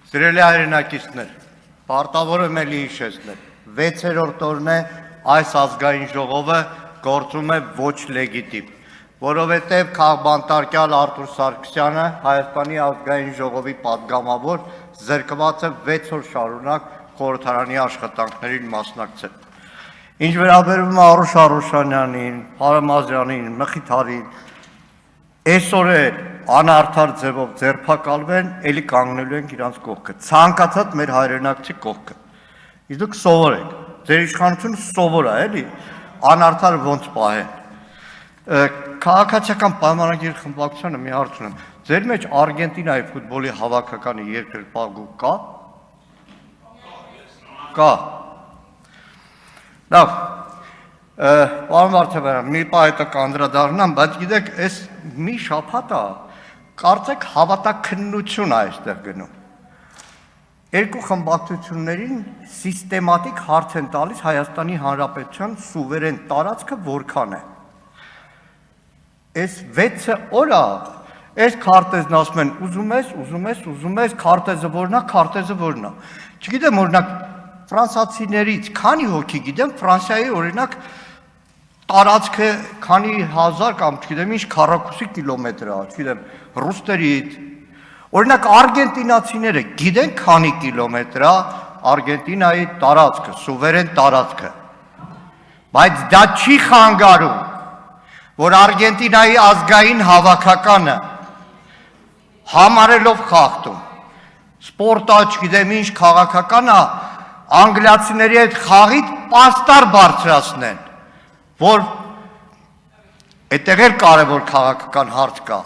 Սիրելի հայրենակիցներ, պարտավոր եմ էլի հիշեցնել, 6-րդ օրն է այս ազգային ժողովը գործում է ոչ լեգիտիմ, որովհետև քաղբանտարկյալ Արտուր Սարգսյանը, Հայաստանի ազգային ժողովի պատգամավոր, զրկված է 6 օր շարունակ խորհրդարանի աշխատանքներին մասնակցել։ Ինչ վերաբերում է Արուշ Արուշանյանին, Հարամազյանին, Մխիթարին, այսօր է անարդար ձևով ձերբակալվեն, էլի կանգնելու ենք իրանց կողքը, ցանկացած մեր հայրենակցի կողքը։ Իսկ դուք սովոր եք, ձեր իշխանությունը սովոր է, էլի, անարդար ոնց պահեն։ Քաղաքացիական պայմանագիր խմբակցությանը մի հարց ունեմ, ձեր մեջ Արգենտինայի ֆուտբոլի հավաքականի երկրպագու կա։ Կա։ Լավ, պարոն Վարդապետյան, մի պահ հետո կանդրադառնամ, բայց գիտեք, այս մի շաբաթ է, կարծեք հավատաքննություն է այստեղ գնում։ Երկու խմբակցություններին սիստեմատիկ հարց են տալիս Հայաստանի Հանրապետության սուվերեն տարածքը որքան է։ Այս 6 օր այս քարտեզն ասում են, ուզում ես, քարտեզը որն է։ Չգիտեմ, օրինակ ֆրանսիացիներից քանի հոգի գիտեմ, Ֆրանսիայի օրինակ տարածքը քանի հազար կամ չգիտեմ ինչ քառակուսի կիլոմետր է, չգիտեմ, ռուսներից։ Օրինակ արգենտինացիները գիտեն քանի կիլոմետր է Արգենտինայի տարածքը, սուվերեն տարածքը։ Բայց դա չի խանգարում, որ Արգենտինայի ազգային հավաքականը համարելով խախտում, սպորտա, չգիտեմ ինչ քաղաքական է, անգլիացիների հետ խաղից պաստար բարձրացնեն, որ այդտեղ էլ կարևոր քաղաքական հարց կա,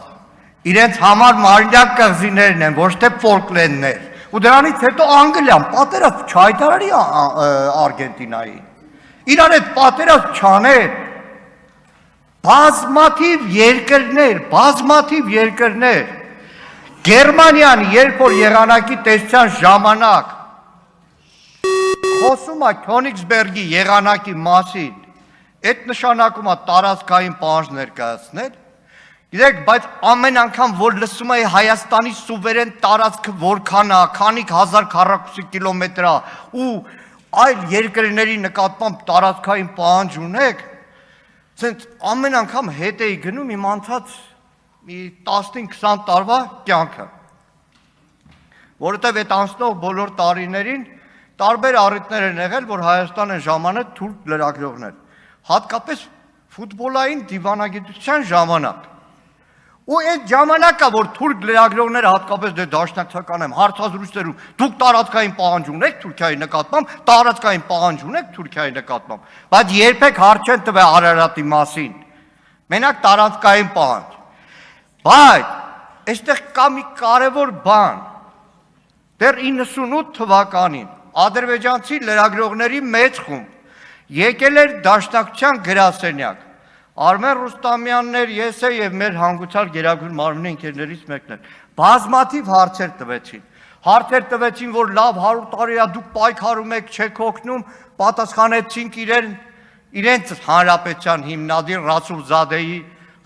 իրենց համար մարմնյակ կղզիներն են, ոչ թե ֆոլկլենդներ, ու դրանից հետո Անգլիան պատերազմ չհայտարարի Արգենտինայի, իրար հետ պատերազմ չաներ, բազմաթիվ երկրներ, Գերմանիան, երբ որ եղանակի տեսության ժամանակ խոսում է Քյոնիգսբերգի եղանակի մասին, այդ նշանակում է տարածքային պահանջ ներկայացնել, գիտեք, բայց ամեն անգամ, որ լսում է Հայաստանի սուվերեն տարածքը որքան է, քանի հազար քառակուսի կիլոմետր է, ու այլ երկրների նկատմամբ տարածքային պահանջ ունեք, ցենց ամեն անգամ հետ էի գնում իմ անցած մի 15-20 տարվա կյանքը, որովհետև այդ անցնող բոլոր տարիներին տարբեր առիթներ են եղել, որ Հայաստան են ժամանակ թուրք լրագրողներ, հատկապես ֆուտբոլային դիվանագիտության ժամանակ։ Ու այդ ժամանակը, որ թուրք լրագրողները հատկապես դե դաշնակցական եմ, հարցազրույցներում դուք տարածքային պահանջ ունեք Թուրքիայի նկատմամբ, տարածքային պահանջ ունեք Թուրքիայի նկատմամբ, բայց երբեք հարց չեն տվել Արարատի մասին։ Մենակ տարածքային պահանջ։ Բայց այստեղ կա մի կարևոր բան։ Դեռ 98 թվականին ադրբեջանցի լրագրողների մեծ խումբ եկել էր դաշնակցության գրասենյակ։ Արմեն Ռուստամյաններ, ես եւ մեր հանգուցալ գերագույն մարմնի ընկերներից մեկն էր։ Բազմաթիվ հարցեր տվեցին, որ լավ 100 տարի է դուք պայքարում եք, չեք օգնում, պատասխանեցինք իրենց հանրապետության հիմնադիր Ռասուլզադեի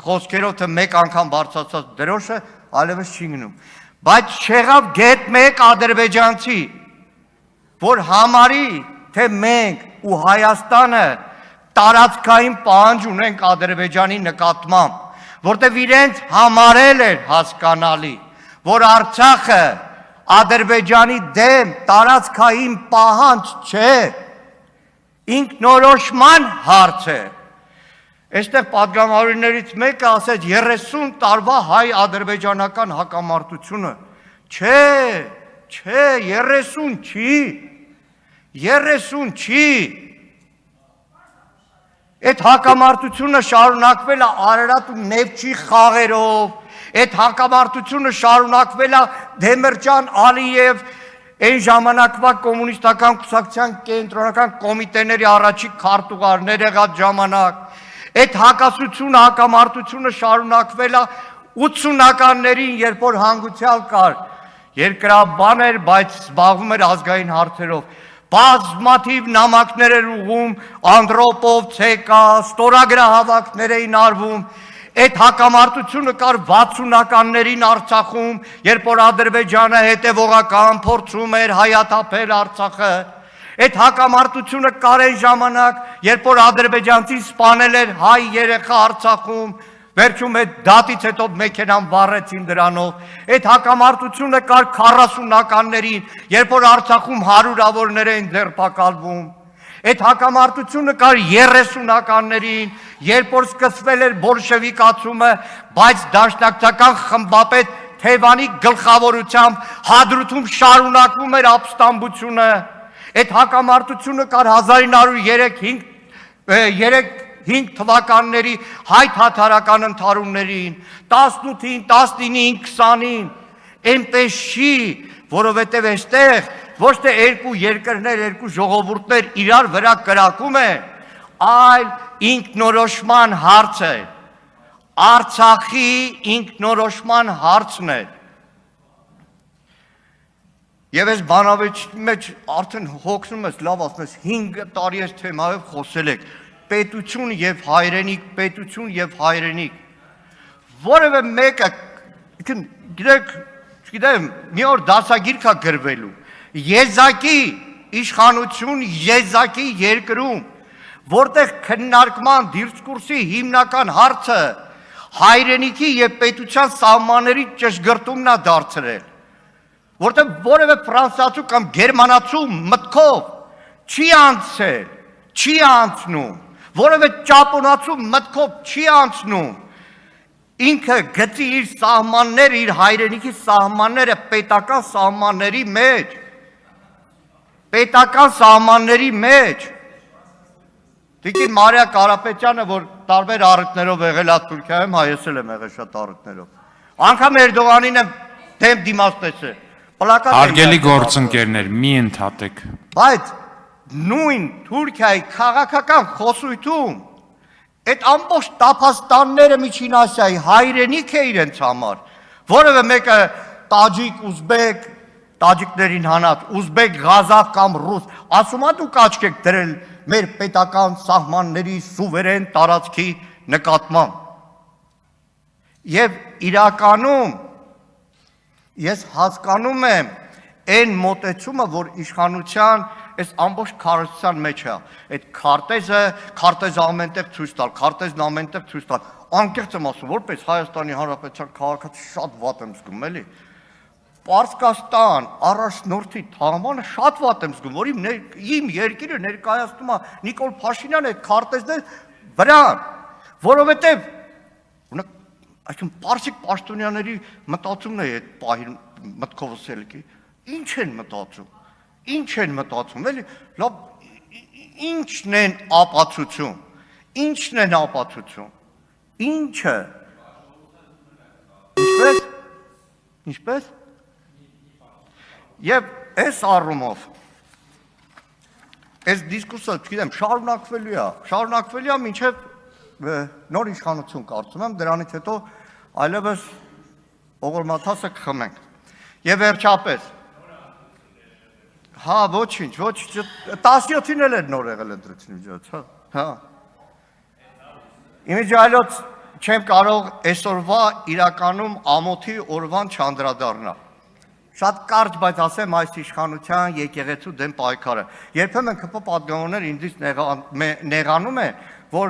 խոսքերով, թե մեկ անգամ բարձրացած դրոշը այլևս չի գնում։ Բայց չեղավ գետ մեկ ադրբեջանցի, որ համարի, թե մենք ու Հայաստանը տարածքային պահանջ ունենք Ադրբեջանի նկատմամբ, որտեղ իրենց համարել էր հասկանալի, որ Արցախը Ադրբեջանի դեմ տարածքային պահանջ չէ, ինքնորոշման հարց է։ Այստեղ պատգամավորներից մեկը ասեց 30 տարվա հայ-ադրբեջանական հակամարտությունը, չէ, 30 չի, այդ հակամարտությունը շարունակվել է Արարատ ու Նեֆչի խաղերով, այդ հակամարտությունը շարունակվել է Դեմիրճան Ալիև, այն ժամանակվա կոմունիստական կուսակցության կենտրոնական կոմիտեների առաջի քարտուղարներ եղած ժամանակ, այդ հակամարտությունը շարունակվել է 80-ականներին, երբ որ հանգուցյալ կար, երկրաբան էր, բայց զբաղվում էր ազգային հարցերով, բազմաթիվ նամակներ էր ուղղում, Անդրոպով, ՑԿ, ստորագրահավաքներ էին արվում, Այդ հակամարտությունը կար 60-ականներին Արցախում, երբ որ Ադրբեջանը հետևողական փորձում էր հայաթափել Արցախը։ Այդ հակամարտությունը կար այն ժամանակ, երբ որ ադրբեջանցին սպանել էր հայ երեխա Արցախում, վերջում այդ դատից հետո մեքենան վառեցին դրանով։ Այդ հակամարտությունը կար 40-ականներին, երբ որ Արցախում հարյուրավորներ էին ձերբակալվում։ Այդ հակամարտությունը կար 30-ականներին, երբ որ սկսվել էր բոլշևիկացումը, բայց դաշնակցական խմբապետ Թևանի գլխավորությամբ Հադրութում շարունակվում էր ապստամբությունը։ Այդ հակամարտությունը կար 1903-5 թվականների հայ-թաթարական ընթարումներին, 18-ին, 19-ին, 20-ին, այնպես չի, որովհետև այստեղ ոչ թե երկու երկրներ, երկու ժողովուրդներ իրար վրա կրակում են, այլ ինքնորոշման հարց է, Արցախի ինքնորոշման հարցն է։ Եվ այս բանավեճի մեջ արդեն հոգնում ես, լավ ասում ես, 5 տարի այս թեմայով խոսել եք, պետություն եւ հայրենիք, պետություն եւ հայրենիք։ Որևէ մեկը, գիտեմ, մի օր դասագիր կա գրվելու, եզակի իշխանություն, եզակի երկրում, որտեղ քննարկման դիսկուրսի հիմնական հարցը հայրենիքի եւ պետության սահմանների ճշգրտումն է դարձրել, որտեղ որևէ ֆրանսիացու կամ գերմանացու մտքով չի անցել, չի անցնում, որևէ ճապոնացու մտքով չի անցնում, ինքը գծի իր սահմանները, իր հայրենիքի սահմանները պետական սահմանների մեջ, պետական սահմանների մեջ։ Տիկին Մարիա Կարապետյանը, որ տարբեր առիթներով եղել է Թուրքիայում, ես էլ եմ եղել շատ առիթներով, անգամ Էրդողանին եմ դեմ դիմաց է։ Հարգելի գործընկերներ, մի ընդհատեք։ Բայց նույն Թուրքիայի քաղաքական խոսույթում այդ ամբողջ տափաստանները Միջին Ասիայի հայրենիք է իրենց համար, որևէ մեկը տաջիկ, ուզբեկ, տաջիկներին հանած, ուզբեկ, ղազախ կամ ռուս, ասում ա դուք աչք եք դրել մեր պետական սահմանների սուվերեն տարածքի նկատմամբ։ Եվ իրականում ես հասկանում եմ այն մոտեցումը, որ իշխանության այս ամբողջ քարոզության մեջ է, այդ քարտեզը ամենտեղ ցույց տալ, քարտեզն ամենտեղ ցույց տալ, անկեղծ եմ ասում, որպես Հայաստանի Հանրապետության քաղաքացի շատ վատ եմ զգում, էլի։ Պարսկաստան առաջնորդի թաղմանը շատ վատ եմ զգում, որ իմ երկիրը ներկայացնում է Նիկոլ Փաշինյանը այդ քարտեզներ վրան, որովհետև այսինքն պարսիկ պաշտոնյաների մտածումն է այդ պահին մտքովս ելքի, ինչ են մտածում, էլի, լավ, ինչն են ապացություն, ինչը, ինչպես, և այս առումով, այս դիսկուսը, չգիտեմ, շարունակվելու է մինչև նոր իշխանություն կարծում եմ, դրանից հետո այլևս օղորմաթասը կխմենք։ Եվ վերջապես, հա, ոչինչ, 17-ին էլ էր նոր եղել ընտրություն միջոց, հա։ Իմիջիայլոց չեմ կարող այսօրվա իրականում ամոթի օրվան չանդրադառնալ։ Շատ կարճ, բայց ասեմ այս իշխանության եկեղեցու դեմ պայքարը։ Երբեմն ԿՊ պատգամավորներ ինձից նեղանում է, որ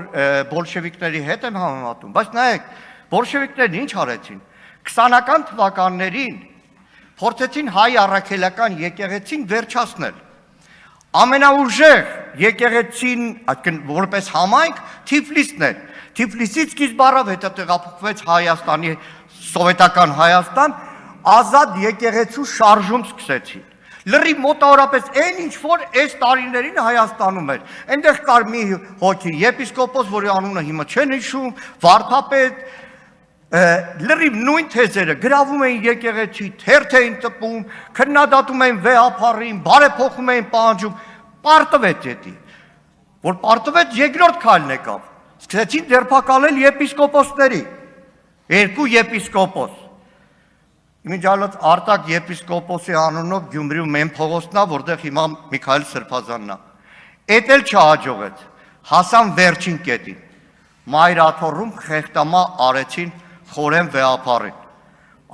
բոլշևիկների հետ եմ համեմատում, բայց նայեք, բոլշևիկներն ինչ արեցին, 20-ական թվականներին փորձեցին հայ առաքելական եկեղեցին վերջացնել, ամենաուժեղ եկեղեցին, որպես համայնք, Թիֆլիսն էր, Թիֆլիսից սկիզբ առավ, հետո տեղափոխվեց Հայաստանի, սովետական Հայաստան, ազատ եկեղեցու շարժում սկսեցին, լրիվ մոտավորապես այն ինչ որ այս տարիներին Հայաստանում էր, այնտեղ կար մի հոգի, եպիսկոպոս, որի անունը հիմա չեն հիշում, վարդապետ, լրիվ նույն թեզերը գրավում էին եկեղեցի, թերթ էին տպում, քննադատում էին վեհափառին, բարեփոխում էին պահանջում, պարտվեց էդի, որ պարտվեց երկրորդ քայլն եկավ, սկսեցին ձերբակալել եպիսկոպոսների, 2 եպիսկոպոս, Իմիջիայլոց Արտակ եպիսկոպոսի անունով Գյումրիում մեն փողոցն է, որտեղ հիմա Միքայել Սրբազանն է, էդ էլ չհաջողեց, հասան վերջին կետին, մայրաթոռում խեղտամա արեցին խորեն վեհապարին։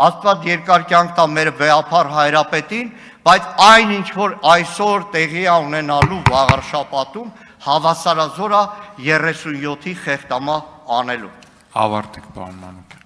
Աստված երկար կյանք տա մեր վեհապար հայրապետին, բայց այն ինչ որ այսօր տեղի է ունենալու Վաղարշապատում, հավասարազոր է 37-ի խեղտամա անելու։ Ավարտեք, պարոն Մանուկյան։